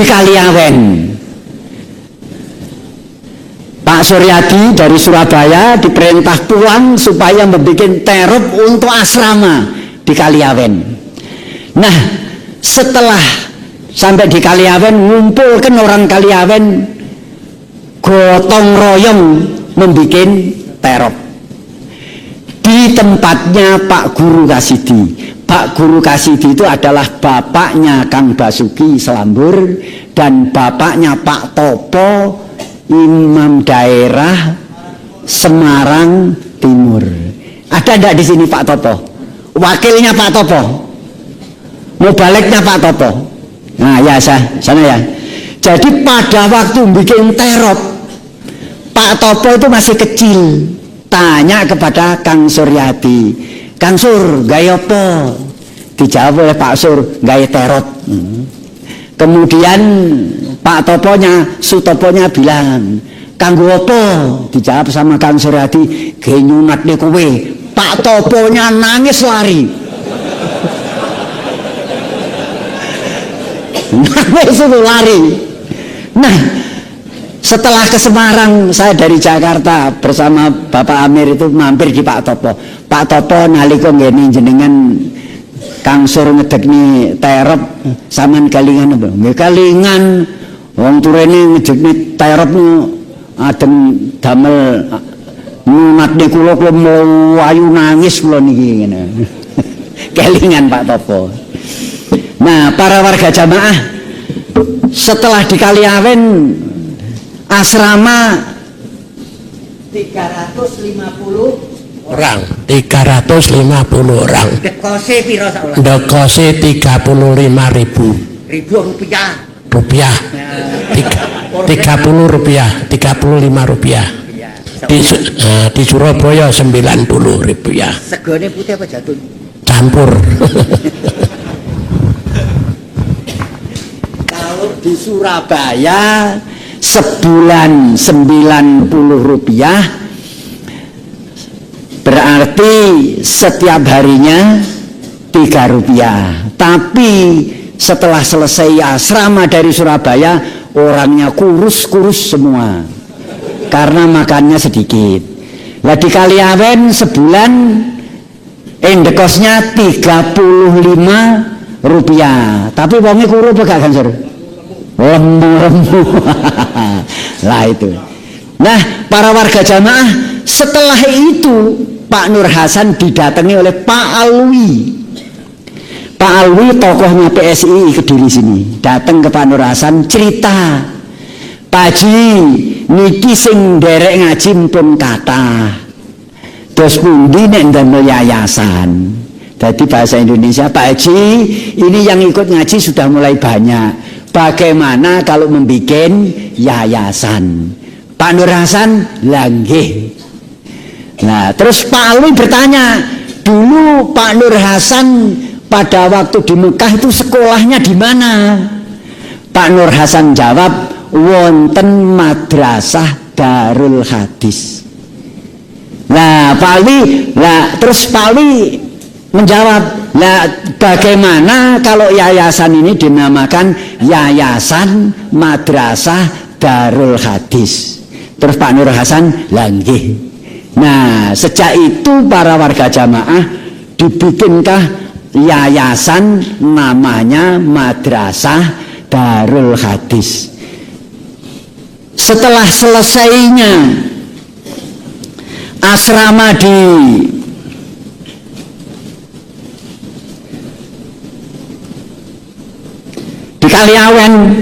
di Kaliawen. Pak Suryadi dari Surabaya diperintah pulang supaya membuat terop untuk asrama di Kaliawen. Nah, setelah sampai di Kaliawen, ngumpulkan orang Kaliawen, gotong royong membuat terop di tempatnya Pak Guru Kasidi. Pak Guru Kasidi itu adalah bapaknya Kang Basuki Selambur dan bapaknya Pak Topo, imam daerah Semarang Timur. Ada enggak di sini Pak Topo? Wakilnya Pak Topo, mubaliknya Pak Topo. Nah ya sana ya. Jadi pada waktu bikin terop, Pak Topo itu masih kecil. Tanya kepada Kang Suryadi, Kang Sur, gaya apa? Dijawab oleh Pak Sur, gaya terop. Kemudian Pak Toponya, Sutoponya bilang, kanggo apa? Dijawab sama Kang Suryadi, gaya nyunat nih kowe. Pak Toponya nangis lari. Nangis itu lari. Nah, setelah ke Semarang, saya dari Jakarta bersama Bapak Amir itu mampir di Pak Topo. Pak Topo nalika ngene jenengan Kang Sur ngedekni terop sampean kalingan apa? Nggih kalingan wong turene ngedekni terop adem damel nunatne kula ayu nangis kula niki ngene. Kelingan Pak Topo. Nah, para warga jamaah setelah di Kaliawen asrama 350 orang. 350 orang. Dekose piro sakulah? Dekose 35.000 rupiah. Rupiah. 30 rupiah, 35 rupiah. Di Surabaya 90 rupiah. Segone putih apa jatun? Campur. Kalau di Surabaya sebulan 90 rupiah, berarti setiap harinya 3 rupiah. Tapi setelah selesai asrama dari Surabaya, orangnya kurus-kurus semua karena makannya sedikit. Lah di Kaliawen sebulan indekosnya 35 rupiah. Tapi wongnya kurus apa gak kan, Sur? Lembu-lembu. Lah itu. Nah, para warga jamaah, setelah itu Pak Nur Hasan didatangi oleh Pak Alwi. Pak Alwi tokohnya PSI Kediri sini. Datang ke Pak Nur Hasan cerita, Pak Haji, niki sing derek ngaji pun kata. Terus pundi nek ndamel yayasan. Jadi bahasa Indonesia, Pak Haji, ini yang ikut ngaji sudah mulai banyak. Bagaimana kalau membuat yayasan? Pak Nur Hasan langgih. Nah, terus Pak Alwi bertanya, dulu Pak Nur Hasan pada waktu di Mekah itu sekolahnya di mana? Pak Nur Hasan jawab, wonten madrasah Darul Hadis. Nah, Pak Alwi, terus Pak Alwi menjawab, nah bagaimana kalau yayasan ini dinamakan Yayasan Madrasah Darul Hadis? Terus Pak Nur Hasan langgih. Nah, sejak itu para warga jamaah dibikinkah yayasan namanya Madrasah Darul Hadis. Setelah selesainya asrama di Kaliawen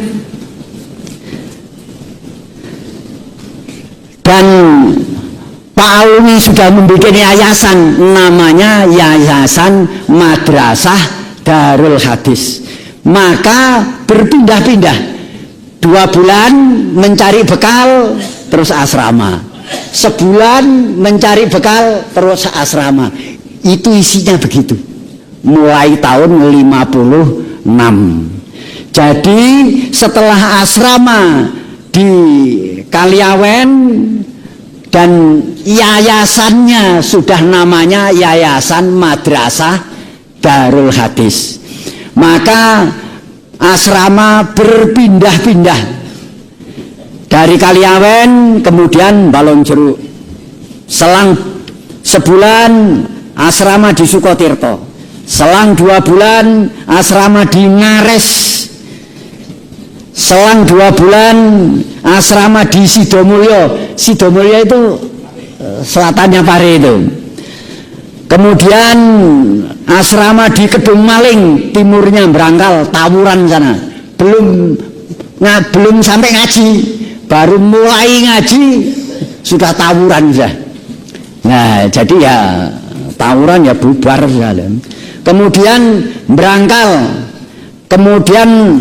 dan Pak Alwi sudah membuat yayasan namanya Yayasan Madrasah Darul Hadis, maka berpindah-pindah 2 bulan mencari bekal terus asrama, sebulan mencari bekal terus asrama. Itu isinya begitu mulai tahun 56. Jadi setelah asrama di Kaliawen dan yayasannya sudah namanya Yayasan Madrasah Darul Hadis, maka asrama berpindah-pindah dari Kaliawen kemudian Balong Jeruk. Selang sebulan asrama di Sukotirto, selang 2 bulan asrama di Ngares, selang 2 bulan asrama di Sidomulyo. Sidomulyo itu selatannya Pare itu. Kemudian asrama di Kedung Maling, timurnya Brangkal, Tawuran sana. Belum sampai ngaji, baru mulai ngaji sudah Tawuran sudah. Nah, jadi ya Tawuran ya bubar sudah. Kemudian Brangkal, kemudian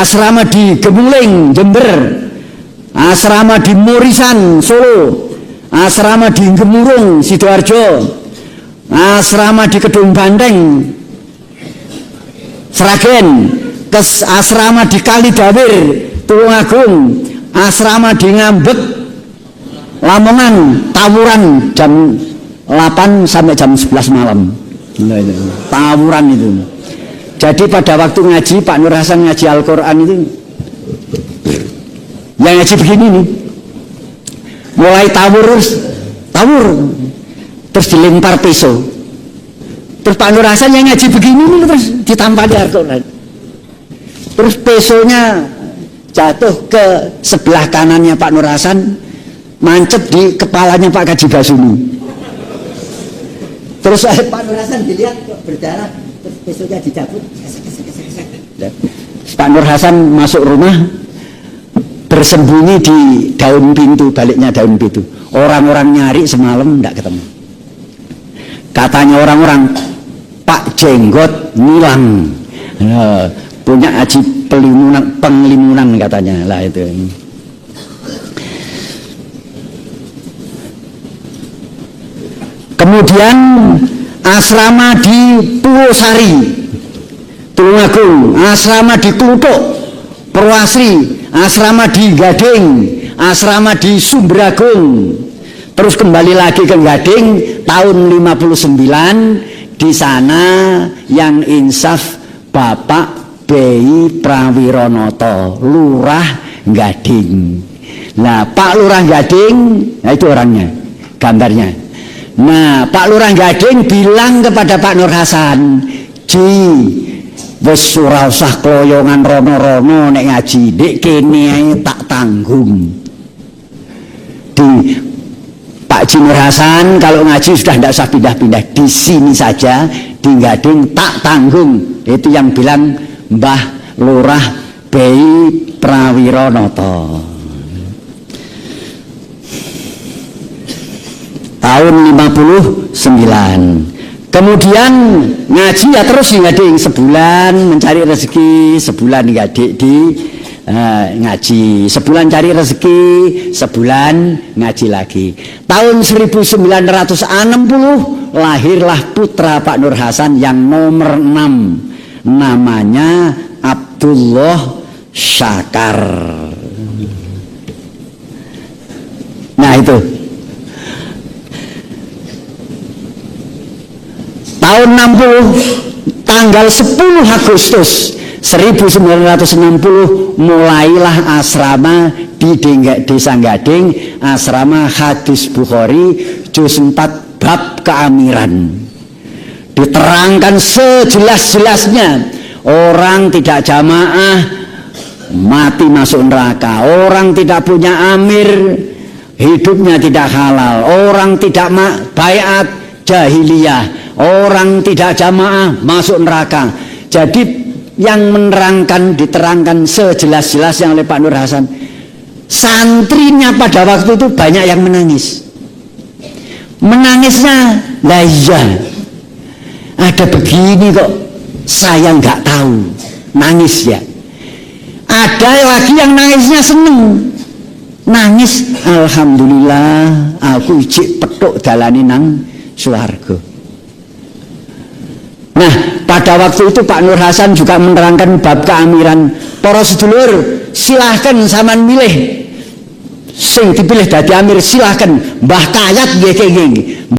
asrama di Gemuling, Jember, asrama di Murisan, Solo, asrama di Gemurung, Sidoarjo, asrama di Kedung Banteng, Sragen, asrama di Kalidawir, Tulungagung, asrama di Ngambek, Lamongan, Tawuran jam 8 sampai jam 11 malam. Tawuran itu. Jadi pada waktu ngaji Pak Nur Hasan ngaji Al-Quran itu yang ngaji begini nih, mulai tawur terus dilempar pisau, terus Pak Nur Hasan yang ngaji begini nih terus ditampani Al-Quran, terus pisaunya jatuh ke sebelah kanannya Pak Nur Hasan, mancep di kepalanya Pak Kaji Basuni. Terus Pak Nur Hasan dilihat kok berdarah, terus pisaunya dicabut. Pak Nur Hasan masuk rumah, bersembunyi di daun pintu, baliknya daun pintu. Orang-orang nyari semalam tidak ketemu. Katanya orang-orang, Pak Jenggot ngilang, punya aji penglimunan katanya lah itu. Kemudian asrama di Purwosari, Tulungagung, asrama di Kluthuk, Purwasri, asrama di Gading, asrama di Sumberagung, terus kembali lagi ke Gading tahun 59. Di sana yang insaf Bapak B.I. Prawironoto, Lurah Gading. Nah, Pak Lurah Gading, nah itu orangnya, gambarnya. Nah, Pak Lurah Gading bilang kepada Pak Nur Hasan, wis ora usah kloyongan rono-rono nek ngaji, dek kene ae tak tanggung. Di Pak Nur Hasan kalau ngaji sudah tidak usah pindah-pindah, di sini saja di Gading tak tanggung. Itu yang bilang Mbah Lurah B.I. Prawironoto. Tahun 59. Kemudian ngaji ya terus di Gading, sebulan mencari rezeki, sebulan di ngaji, sebulan cari rezeki, sebulan ngaji lagi. Tahun 1960 lahirlah putra Pak Nur Hasan yang nomor 6, namanya Abdullah Syakar. Nah itu tahun 60, tanggal 10 Agustus 1960 mulailah asrama di Desa Gading, asrama Hadis Bukhari juz 4 bab keamiran. Diterangkan sejelas-jelasnya, orang tidak jamaah mati masuk neraka, orang tidak punya amir hidupnya tidak halal, orang tidak baiat jahiliyah, orang tidak jamaah masuk neraka. Jadi yang menerangkan, diterangkan sejelas-jelasnya oleh Pak Nur Hasan. Santrinya pada waktu itu banyak yang menangis. Menangisnya, lah iya, ada begini kok saya nggak tahu, nangis ya. Ada lagi yang nangisnya seneng, nangis, alhamdulillah aku ijik petuk dalani nang swarga. Nah, pada waktu itu Pak Nur Hasan juga menerangkan bab keamiran. Para sedulur, silahkan sampean milih sing dipilih dadi amir, silahkan. Mbah Kayat nggih.